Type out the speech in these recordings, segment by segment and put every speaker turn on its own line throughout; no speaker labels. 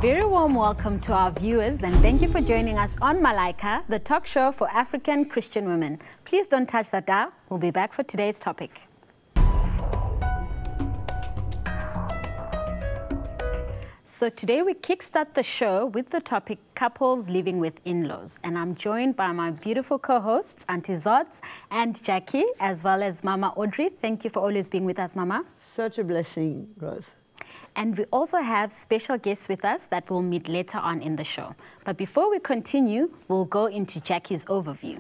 Very warm welcome to our viewers, and thank you for joining us on Malaïka, the talk show for African Christian women. Please don't touch that dial. We'll be back for today's topic. So today we kickstart the show with the topic couples living with in-laws, and I'm joined by my beautiful co-hosts, Auntie Zods and Jackie, as well as Mama Audrey. Thank you for always being with us, Mama.
Such a blessing, Rose.
And we also have special guests with us that we'll meet later on in the show. But before we continue, we'll go into Jackie's overview.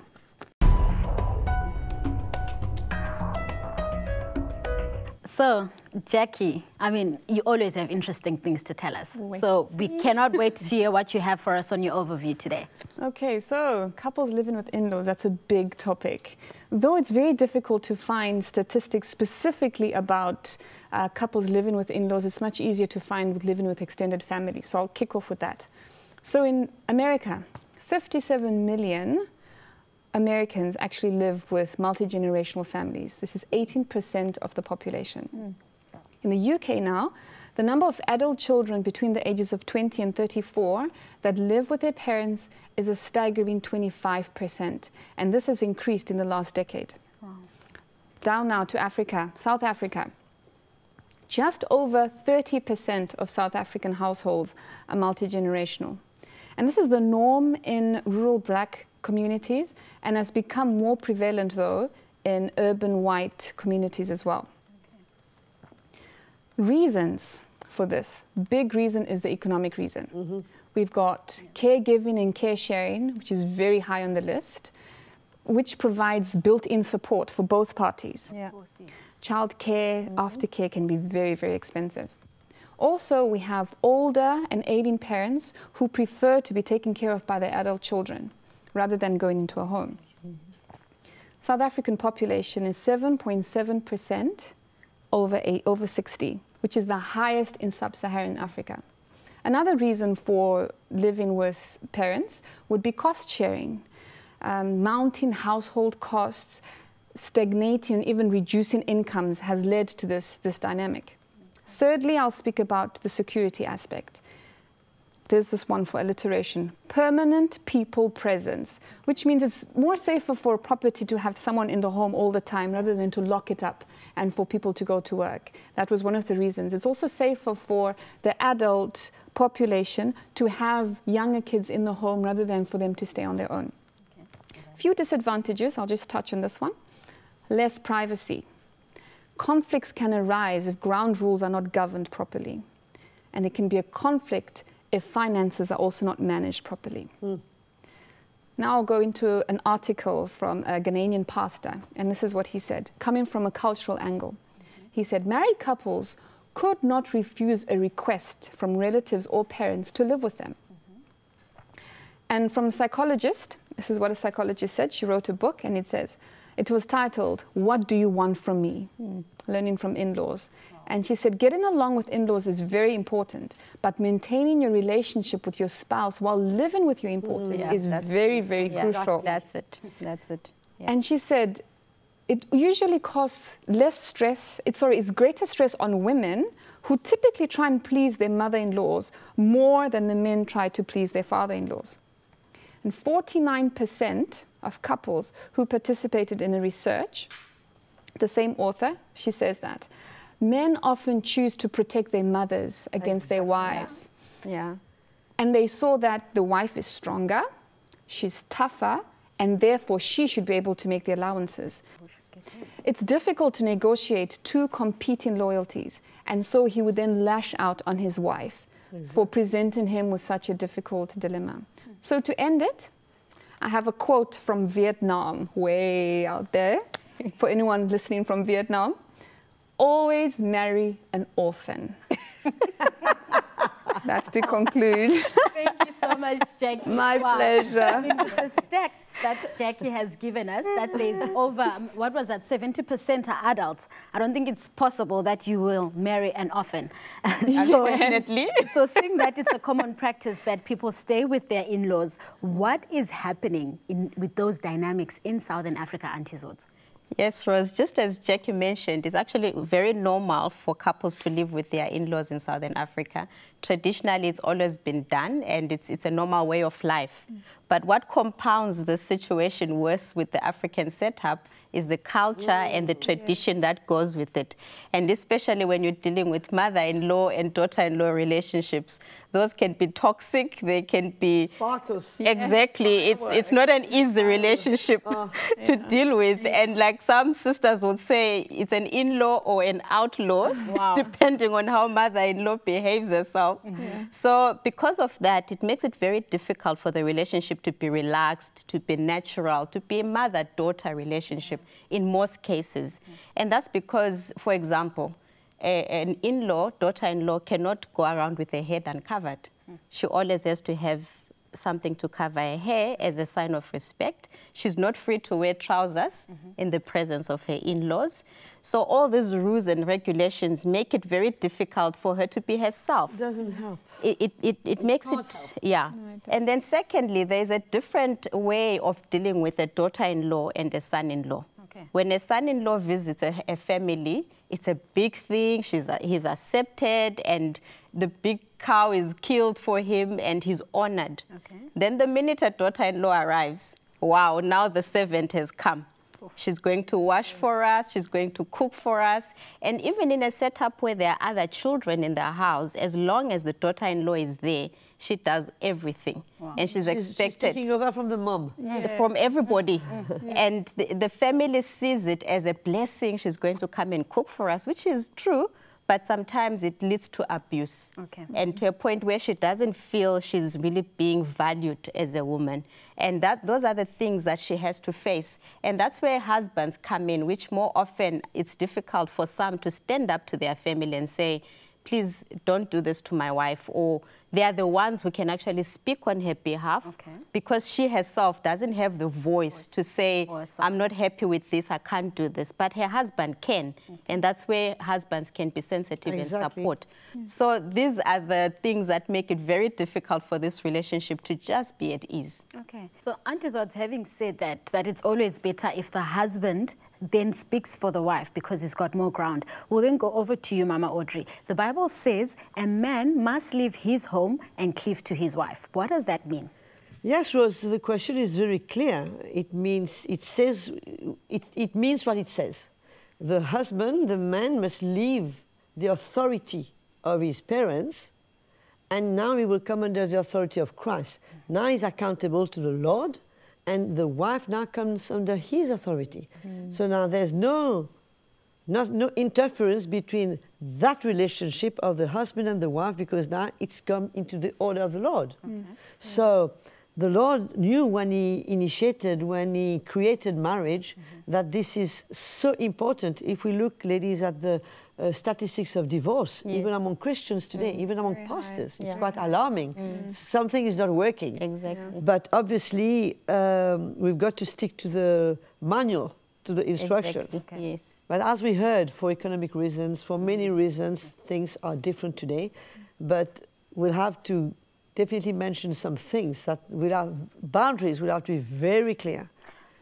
So, Jackie, I mean, you always have interesting things to tell us. So we cannot wait to hear what you have for us on your overview today.
Okay, so couples living with in-laws, that's a big topic. Though it's very difficult to find statistics specifically about couples living with in-laws, it's much easier to find with living with extended family. So I'll kick off with that. So in America, 57 million Americans actually live with multi-generational families. This is 18% of the population. In the UK now, the number of adult children between the ages of 20 and 34 that live with their parents is a staggering 25%. And this has increased in the last decade. Wow. Down now to Africa, South Africa. Just over 30% of South African households are multi-generational. And this is the norm in rural black communities and has become more prevalent, though, in urban white communities as well. Okay. Reasons for this. Big reason is the economic reason. We've got caregiving and care sharing, which is very high on the list, which provides built-in support for both parties. Yeah. Childcare, aftercare can be very, very expensive. Also, we have older and ailing parents who prefer to be taken care of by their adult children rather than going into a home. South African population is 7.7% over 60, which is the highest in sub-Saharan Africa. Another reason for living with parents would be cost sharing. Mounting household costs, stagnating, even reducing incomes has led to this dynamic. Thirdly, I'll speak about the security aspect. There's this one for alliteration. Permanent people presence, which means it's more safer for a property to have someone in the home all the time rather than to lock it up and for people to go to work. That was one of the reasons. It's also safer for the adult population to have younger kids in the home rather than for them to stay on their own. Few disadvantages, I'll just touch on this one. Less privacy. Conflicts can arise if ground rules are not governed properly. And it can be a conflict if finances are also not managed properly. Now I'll go into an article from a Ghanaian pastor, and this is what he said, coming from a cultural angle. He said, married couples could not refuse a request from relatives or parents to live with them. And from a psychologist, this is what a psychologist said. She wrote a book, and it says, it was titled, What Do You Want From Me? Learning from in-laws. And she said, getting along with in-laws is very important, but maintaining your relationship with your spouse while living with you is very, very crucial.
That's it. That's it. Yeah.
And she said, it usually causes less stress. It's greater stress on women who typically try and please their mother-in-laws more than the men try to please their father-in-laws. And 49% of couples who participated in a research, the same author, she says that, men often choose to protect their mothers against their wives.
Yeah.
And they saw that the wife is stronger, she's tougher, and therefore she should be able to make the allowances. It's difficult to negotiate two competing loyalties, and so he would then lash out on his wife for presenting him with such a difficult dilemma. So to end it, I have a quote from Vietnam, way out there, for anyone listening from Vietnam. Always marry an orphan. That's to conclude.
Thank you so much, Jackie.
My pleasure.
I mean, the stats that Jackie has given us, that there's over, what was that, 70% are adults. I don't think it's possible that you will marry an orphan.
Definitely.
So seeing that it's a common practice that people stay with their in-laws, what is happening with those dynamics in Southern Africa, Auntie Zods?
Yes, Rose, just as Jackie mentioned, it's actually very normal for couples to live with their in-laws in Southern Africa. Traditionally, it's always been done, and it's a normal way of life. But what compounds the situation worse with the African setup is the culture and the tradition that goes with it. And especially when you're dealing with mother-in-law and daughter-in-law relationships, those can be toxic, they can be...
Sparkles.
Exactly. It's not an easy relationship to deal with. And like some sisters would say, it's an in-law or an outlaw, depending on how mother-in-law behaves herself. So because of that, it makes it very difficult for the relationship to be relaxed, to be natural, to be a mother-daughter relationship in most cases. And that's because, for example, an in-law, daughter-in-law cannot go around with her head uncovered. She always has to have something to cover her hair as a sign of respect. She's not free to wear trousers in the presence of her in-laws. So all these rules and regulations make it very difficult for her to be herself.
It doesn't help.
It makes it, yeah. No, and then secondly, there's a different way of dealing with a daughter-in-law and a son-in-law. Okay. When a son-in-law visits a family, it's a big thing. He's accepted, and the big cow is killed for him, and he's honored. Okay. Then the minute a daughter-in-law arrives, wow, now the servant has come. She's going to wash for us, she's going to cook for us. And even in a setup where there are other children in the house, as long as the daughter-in-law is there, she does everything. Wow. And she's expected...
She's taking over from the mom.
From everybody. And the family sees it as a blessing. She's going to come and cook for us, which is true. But sometimes it leads to abuse. Okay. And to a point where she doesn't feel she's really being valued as a woman. And those are the things that she has to face. And that's where husbands come in, which more often it's difficult for some to stand up to their family and say, please don't do this to my wife, or they are the ones who can actually speak on her behalf, because she herself doesn't have the voice to say, I'm not happy with this, I can't do this. But her husband can, and that's where husbands can be sensitive and support. So these are the things that make it very difficult for this relationship to just be at ease.
Okay. So Auntie Zods, having said that it's always better if the husband then speaks for the wife because he's got more ground. We'll then go over to you, Mama Audrey. The Bible says a man must leave his home and cleave to his wife. What does that mean?
Yes, Rose, the question is very clear. It means it means what it says. The husband, the man, must leave the authority of his parents, and now he will come under the authority of Christ. Now he's accountable to the Lord, and the wife now comes under his authority. So now there's no interference between that relationship of the husband and the wife, because now it's come into the order of the Lord. So the Lord knew when he created marriage, that this is so important. If we look, ladies, at the statistics of divorce, even among Christians today, even among pastors, it's quite alarming. Something is not working.
Exactly.
But obviously, we've got to stick to the manual, to the instructions.
Exactly. Yes.
But as we heard, for economic reasons, for many reasons, things are different today. But we'll have to definitely mention some things that boundaries will have to be very clear.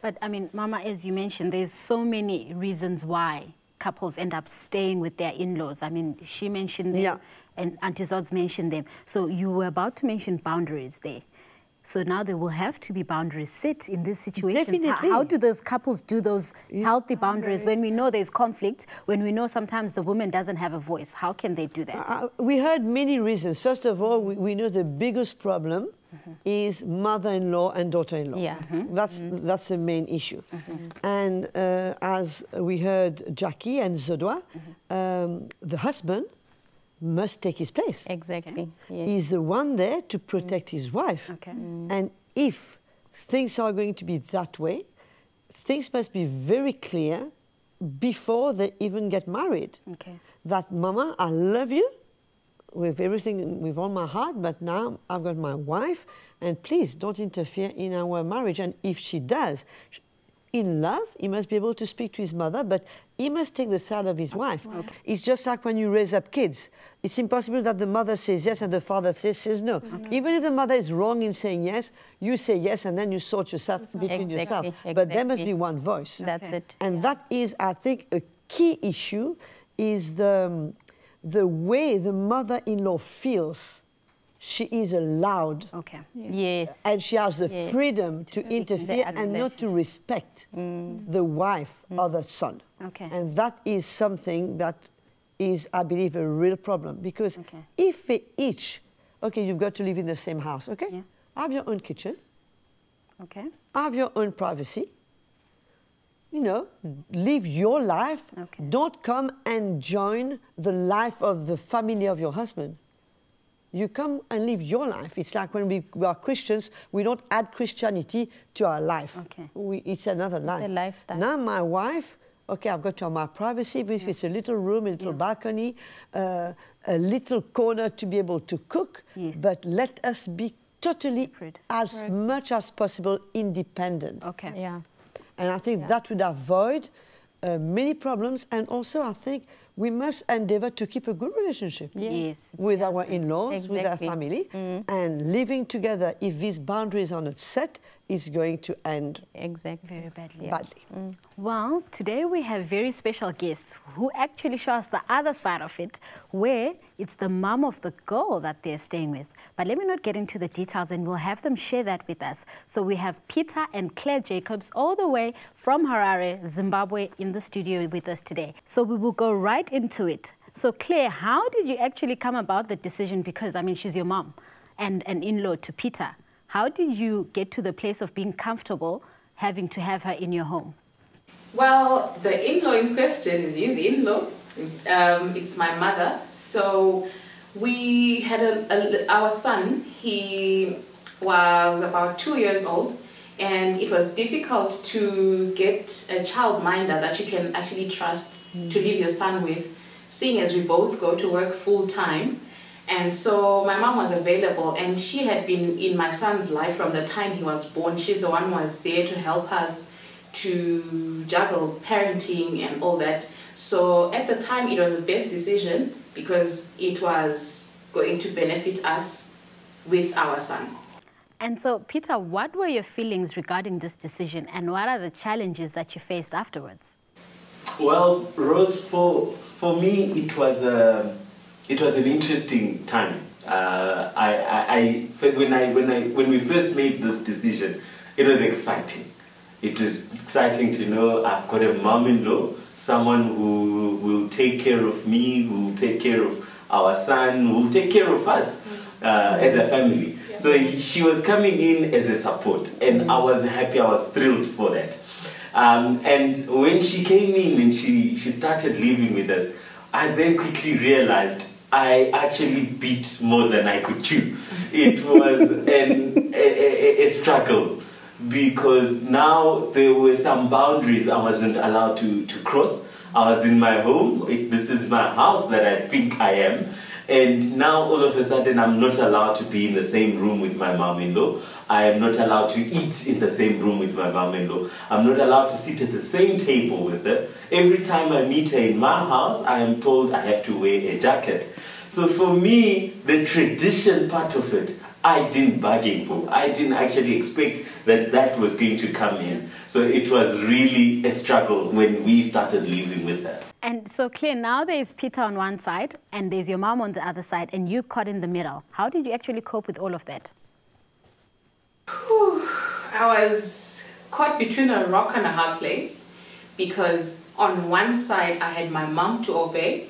But I mean, Mama, as you mentioned, there's so many reasons why couples end up staying with their in-laws. I mean, she mentioned them, and Auntie Zods mentioned them. So you were about to mention boundaries there. So now there will have to be boundaries set in this situation.
Definitely.
How do those couples do those healthy boundaries when we know there's conflict, when we know sometimes the woman doesn't have a voice? How can they do that?
We heard many reasons. First of all, we know the biggest problem is mother-in-law and daughter-in-law.
Yeah.
That's the main issue. And as we heard Jackie and Zodwa, the husband must take his place.
Exactly. Yes.
He's the one there to protect his wife. And if things are going to be that way, things must be very clear before they even get married. That, Mama, I love you, with everything, with all my heart, but now I've got my wife, and please don't interfere in our marriage. And if she does, in love, he must be able to speak to his mother, but he must take the side of his wife. Okay. It's just like when you raise up kids. It's impossible that the mother says yes and the father says no. Okay. Even if the mother is wrong in saying yes, you say yes and then you sort yourself between yourself. Exactly. But there must be one voice.
That's it.
And that is, I think, a key issue is the way the mother-in-law feels. She is allowed.
Okay.
Yes.
And she has the freedom to interfere and not to respect the wife or the son. Okay. And that is something that is, I believe, a real problem. Because if they each, you've got to live in the same house, have your own kitchen, have your own privacy, you know, live your life. Don't come and join the life of the family of your husband. You come and live your life. It's like when we are Christians, we don't add Christianity to our life. It's another life.
It's a lifestyle.
Now my wife, I've got to have my privacy, if it's a little room, a little balcony, a little corner to be able to cook, but let us be totally, as much as possible, independent. And I think that would avoid many problems, and also I think we must endeavor to keep a good relationship with our in-laws, with our family, and living together, if these boundaries are not set, is going to end
very badly.
Well,
today we have very special guests who actually show us the other side of it, where it's the mom of the girl that they're staying with. But let me not get into the details, and we'll have them share that with us. So we have Peter and Claire Jacobs all the way from Harare, Zimbabwe, in the studio with us today. So we will go right into it. So Claire, how did you actually come about the decision? Because, I mean, she's your mom and an in-law to Peter. How did you get to the place of being comfortable having to have her in your home?
Well, the in-law in question is his in-law. It's my mother. So we had our son. He was about 2 years old, and it was difficult to get a childminder that you can actually trust to leave your son with, seeing as we both go to work full-time. And so my mom was available, and she had been in my son's life from the time he was born. She's the one who was there to help us to juggle parenting and all that. So at the time it was the best decision because it was going to benefit us with our son.
And so, Peter, what were your feelings regarding this decision, and what are the challenges that you faced afterwards? Well,
Rose, for me it was an interesting time. When we first made this decision, it was exciting. It was exciting to know I've got a mom-in-law, someone who will take care of me, who will take care of our son, who will take care of us as a family. Yeah. So she was coming in as a support, and I was happy, I was thrilled for that. And when she came in and she started living with us, I then quickly realized I actually bit more than I could chew. It was a struggle, because now there were some boundaries I wasn't allowed to cross. I was in my home. This is my house that I think I am. And now all of a sudden I'm not allowed to be in the same room with my mom-in-law. I am not allowed to eat in the same room with my mom-in-law. I'm not allowed to sit at the same table with her. Every time I meet her in my house, I am told I have to wear a jacket. So for me, the tradition part of it, I didn't bargain for. I didn't actually expect that was going to come in. So it was really a struggle when we started living with her.
And so, Claire, now there's Peter on one side and there's your mom on the other side, and you caught in the middle. How did you actually cope with all of that?
I was caught between a rock and a hard place, because on one side I had my mom to obey,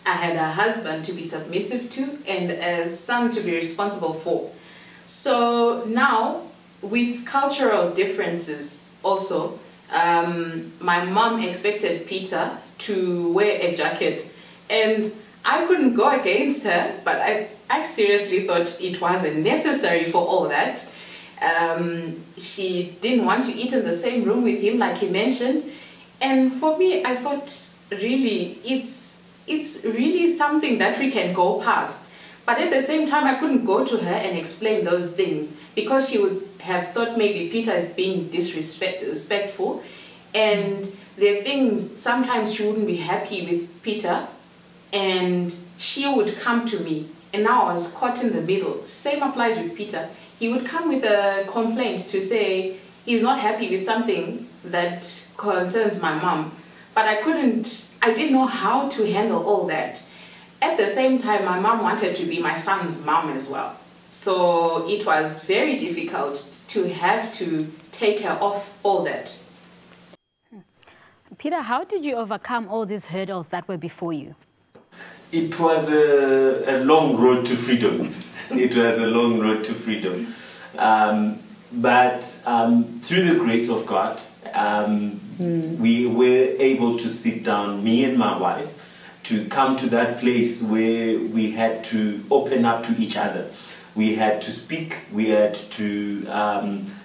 I had a husband to be submissive to, and a son to be responsible for. So now, with cultural differences also, my mom expected Peter to wear a jacket, and I couldn't go against her, but I seriously thought it wasn't necessary for all that. She didn't want to eat in the same room with him, like he mentioned, and for me, I thought really it's really something that we can go past. But at the same time, I couldn't go to her and explain those things because she would have thought maybe Peter is being disrespectful. And there are things, sometimes she wouldn't be happy with Peter and she would come to me. And now I was caught in the middle. Same applies with Peter. He would come with a complaint to say he's not happy with something that concerns my mom. But I didn't know how to handle all that. At the same time, my mom wanted to be my son's mom as well. So it was very difficult to have to take her off all that.
Peter, how did you overcome all these hurdles that were before you?
It was a long road to freedom. It was a long road to freedom. But through the grace of God, we were able to sit down, me and my wife, to come to that place where we had to open up to each other. We had to speak, we had to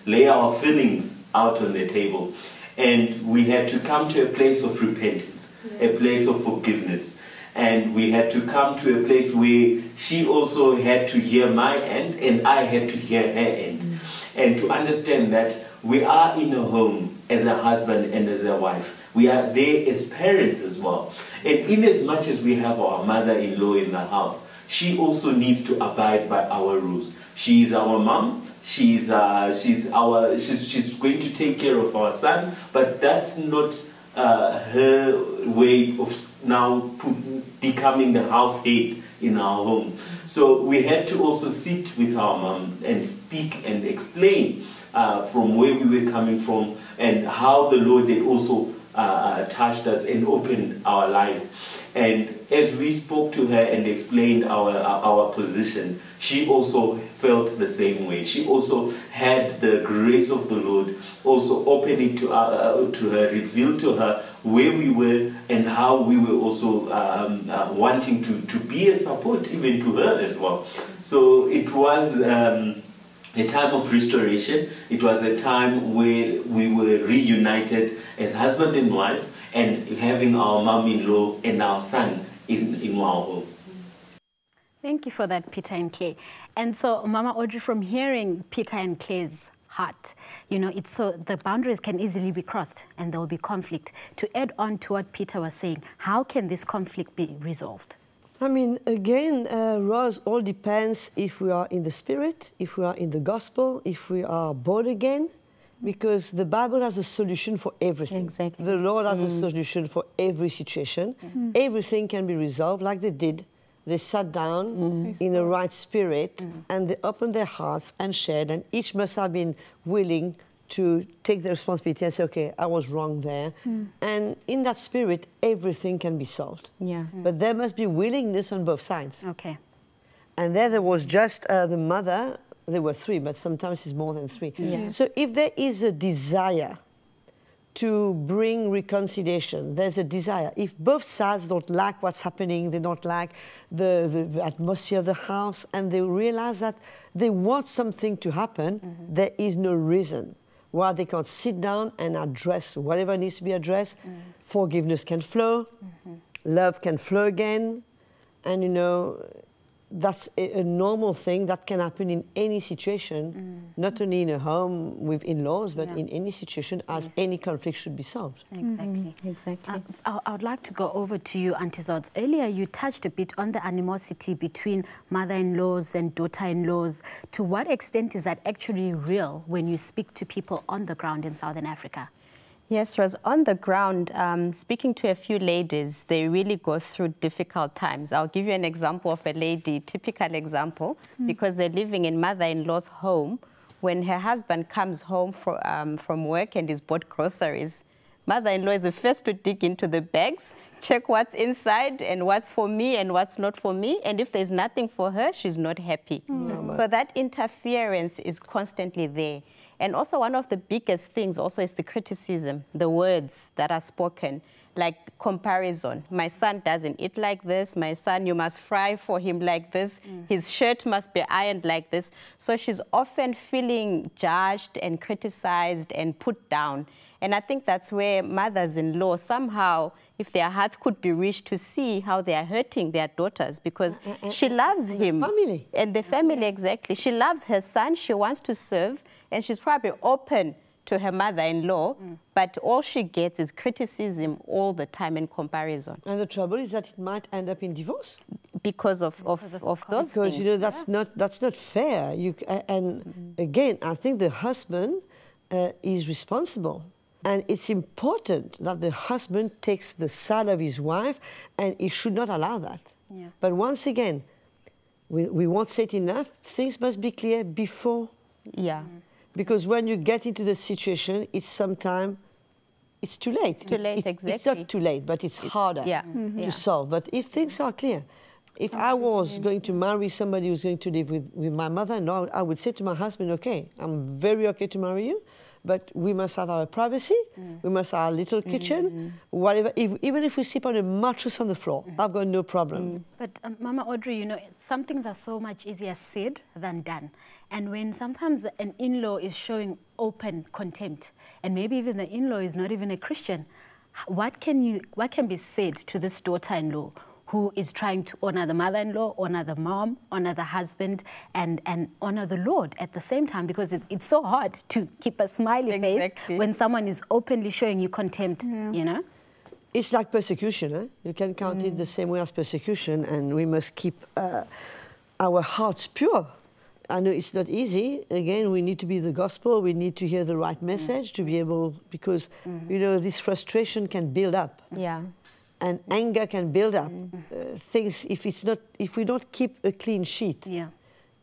lay our feelings out on the table. And we had to come to a place of repentance, a place of forgiveness. And we had to come to a place where she also had to hear my end and I had to hear her end. And to understand that we are in a home as a husband and as a wife. We are there as parents as well. And in as much as we have our mother-in-law in the house, she also needs to abide by our rules. She is our mom. She's going to take care of our son, but that's not her way of now becoming the house head in our home. So we had to also sit with our mom and speak and explain from where we were coming from and how the Lord had also touched us and opened our lives. And as we spoke to her and explained our position, she also felt the same way. She also had the grace of the Lord also open it to her, reveal to her where we were and how we were also wanting to be a support even to her as well. So it was a time of restoration. It was a time where we were reunited as husband and wife, and having our mom-in-law and our son in our home.
Thank you for that, Peter and Clay. And so, Mama Audrey, from hearing Peter and Clay's heart, you know, it's so the boundaries can easily be crossed and there will be conflict. To add on to what Peter was saying, how can this conflict be resolved?
I mean, again, Rose, all depends if we are in the Spirit, if we are in the gospel, if we are born again. Because the Bible has a solution for everything.
Exactly.
The Lord has a solution for every situation. Everything can be resolved like they did. They sat down in a right spirit and they opened their hearts and shared, and each must have been willing to take the responsibility and say, okay, I was wrong there. And in that spirit, everything can be solved.
Yeah.
But there must be willingness on both sides.
Okay.
And there was just the mother. There were three, but sometimes it's more than three.
Yeah.
So if there is a desire to bring reconciliation, there's a desire. If both sides don't like what's happening, they don't like the atmosphere of the house, and they realize that they want something to happen, there is no reason why they can't sit down and address whatever needs to be addressed. Forgiveness can flow, love can flow again, and you know, that's a normal thing that can happen in any situation, not only in a home with in-laws, but in any situation, as any conflict should be solved.
Exactly.
Exactly.
I would like to go over to you, Auntie Zods. Earlier, you touched a bit on the animosity between mother-in-laws and daughter-in-laws. To what extent is that actually real when you speak to people on the ground in Southern Africa?
Yes, Rose, on the ground, speaking to a few ladies, they really go through difficult times. I'll give you an example of a lady, typical example, because they're living in mother-in-law's home. When her husband comes home from work and he's bought groceries, mother-in-law is the first to dig into the bags, check what's inside and what's for me and what's not for me. And if there's nothing for her, she's not happy. So that interference is constantly there. And also one of the biggest things also is the criticism, the words that are spoken, like comparison. My son doesn't eat like this. My son, you must fry for him like this. His shirt must be ironed like this. So she's often feeling judged and criticized and put down. And I think that's where mothers-in-law somehow if their hearts could be reached, to see how they are hurting their daughters, because she loves him.
The family.
And the family, exactly. She loves her son, she wants to serve, and she's probably open to her mother-in-law, but all she gets is criticism all the time and comparison.
And the trouble is that it might end up in divorce.
Because of those
Because,
things.
you know, that's not fair. Again, I think the husband is responsible. And it's important that the husband takes the side of his wife, and he should not allow that.
Yeah.
But once again, we won't say it enough, things must be clear before.
Yeah.
Because when you get into the situation, it's too late.
It's too late, exactly.
It's not too late, but it's harder to solve. But if things are clear, if I was going to marry somebody who's going to live with my mother-in-law, I would say to my husband, okay, I'm very okay to marry you, but we must have our privacy, we must have our little kitchen, whatever. Even if we sleep on a mattress on the floor, I've got no problem.
But Mama Audrey, you know, some things are so much easier said than done. And when sometimes an in-law is showing open contempt, and maybe even the in-law is not even a Christian, what can be said to this daughter-in-law who is trying to honor the mother-in-law, honor the mom, honor the husband, and honor the Lord at the same time? Because it's so hard to keep a smiley face when someone is openly showing you contempt, you know?
It's like persecution. Eh? You can count it the same way as persecution, and we must keep our hearts pure. I know it's not easy. Again, we need to be the gospel. We need to hear the right message to be able, because, you know, this frustration can build up.
Yeah.
And anger can build up. Things, if we don't keep a clean sheet,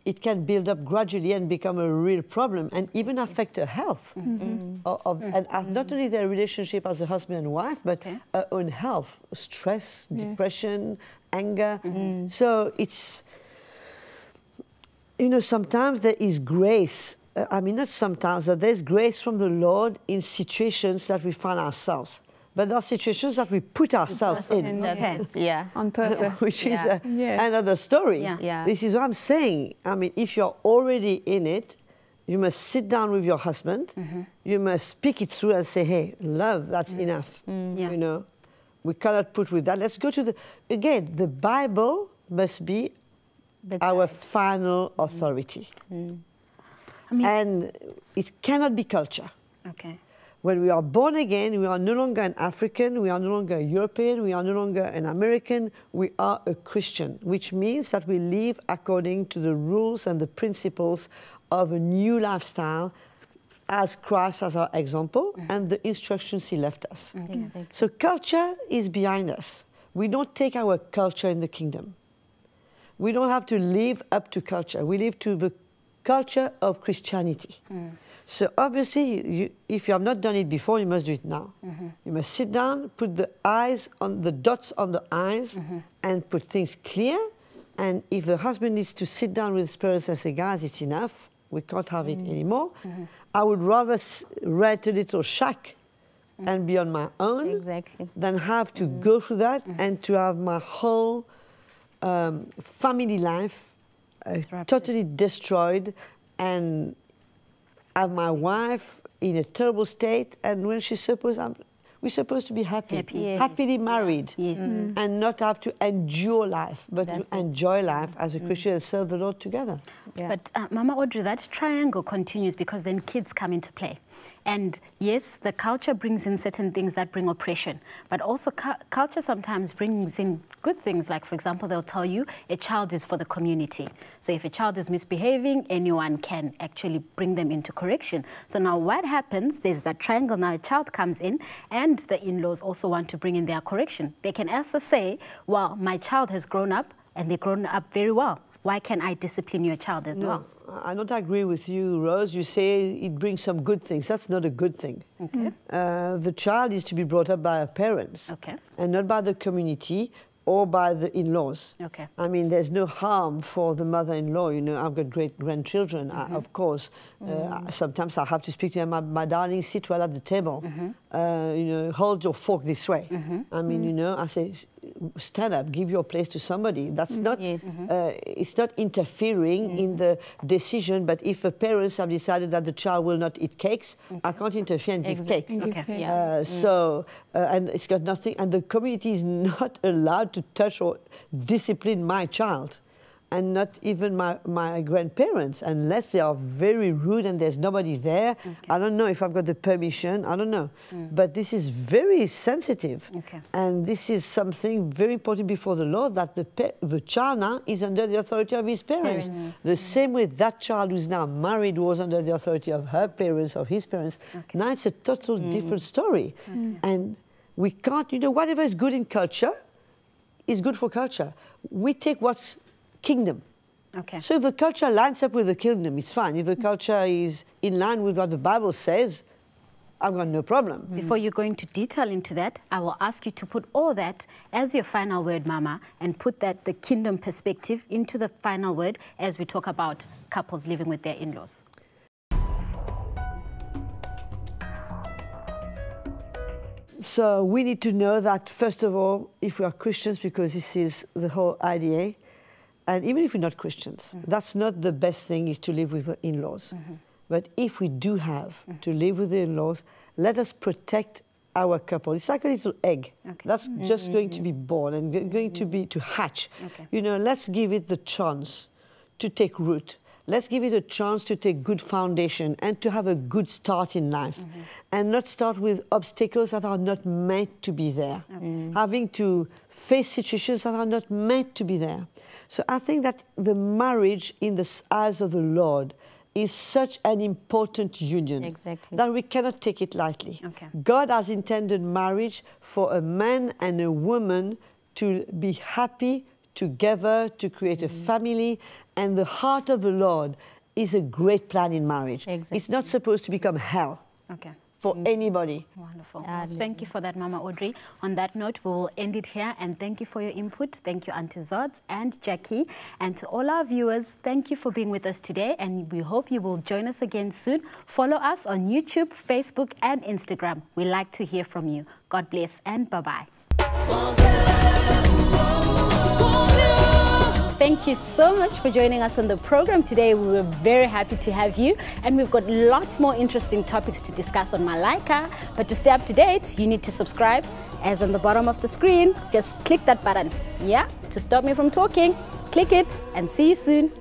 it can build up gradually and become a real problem, and even affect her health. And not only their relationship as a husband and wife, but her own health, stress, depression, anger. So it's, you know, sometimes there is grace. I mean, not sometimes, but there's grace from the Lord in situations that we find ourselves. But there are situations that we put ourselves in.
On purpose.
Which is another story. This is what I'm saying. I mean, if you're already in it, you must sit down with your husband. You must speak it through and say, hey, love, that's enough. You know, we cannot put with that. Let's go to again, the Bible must be our final authority. I mean, and it cannot be culture. When we are born again, we are no longer an African, we are no longer a European, we are no longer an American, we are a Christian, which means that we live according to the rules and the principles of a new lifestyle as Christ as our example and the instructions he left us. So culture is behind us. We don't take our culture in the kingdom. We don't have to live up to culture. We live to the culture of Christianity. So obviously, if you have not done it before, you must do it now. You must sit down, put the dots on the I's, and put things clear. And if the husband needs to sit down with his parents and say, guys, it's enough, we can't have it anymore, I would rather rent a little shack and be on my own than have to go through that and to have my whole family life totally destroyed, and have my wife in a terrible state, and when she's we're supposed to be happily married, and not have to endure life, but to enjoy life as a Christian and serve the Lord together.
But Mama Audrey, that triangle continues because then kids come into play. And yes, the culture brings in certain things that bring oppression, but also culture sometimes brings in good things. Like, for example, they'll tell you a child is for the community. So if a child is misbehaving, anyone can actually bring them into correction. So now what happens, there's that triangle. Now a child comes in and the in-laws also want to bring in their correction. They can also say, well, my child has grown up and they've grown up very well. Why can't I discipline your child as well?
I don't agree with you, Rose. You say it brings some good things. That's not a good thing. The child is to be brought up by her parents and not by the community or by the in-laws. I mean, there's no harm for the mother-in-law. You know, I've got great grandchildren, of course. Sometimes I have to speak to them, my darling, sit well at the table. You know, hold your fork this way. I mean, you know, I say, stand up, give your place to somebody. That's not, it's not interfering in the decision, but if the parents have decided that the child will not eat cakes, I can't interfere and give cake. And it's got nothing, and the community is not allowed to touch or discipline my child. And not even my grandparents, unless they are very rude and there's nobody there. I don't know if I've got the permission, I don't know. But this is very sensitive. And this is something very important before the Lord, that the child now is under the authority of his parents. The same way that child who's now married was under the authority of her parents, of his parents. Now it's a total different story. And we can't, you know, whatever is good in culture is good for culture. We take what's kingdom. So if the culture lines up with the kingdom, it's fine. If the culture is in line with what the Bible says, I've got no problem.
Before you go into detail into that, I will ask you to put all that as your final word, Mama, and put that, the kingdom perspective, into the final word as we talk about couples living with their in-laws.
So we need to know that, first of all, if we are Christians, because this is the whole idea, and even if we're not Christians, that's not the best thing, is to live with the in-laws. But if we do have to live with the in-laws, let us protect our couple. It's like a little egg that's just going to be born and going to hatch. You know, let's give it the chance to take root. Let's give it a chance to take good foundation and to have a good start in life, and not start with obstacles that are not meant to be there, having to face situations that are not meant to be there. So I think that the marriage in the eyes of the Lord is such an important union that we cannot take it lightly. God has intended marriage for a man and a woman to be happy together, to create a family, and the heart of the Lord is a great plan in marriage. It's not supposed to become hell for anybody.
Wonderful. Thank you for that, Mama Audrey. On that note, we will end it here, and thank you for your input. Thank you, Auntie Zods and Jackie. And to all our viewers, thank you for being with us today, and we hope you will join us again soon. Follow us on YouTube, Facebook, and Instagram. We like to hear from you. God bless, and bye-bye. Thank you so much for joining us on the program today. We were very happy to have you, and we've got lots more interesting topics to discuss on Malaïka. But to stay up to date, you need to subscribe, as on the bottom of the screen. Just click that button, to stop me from talking. Click it, and see you soon.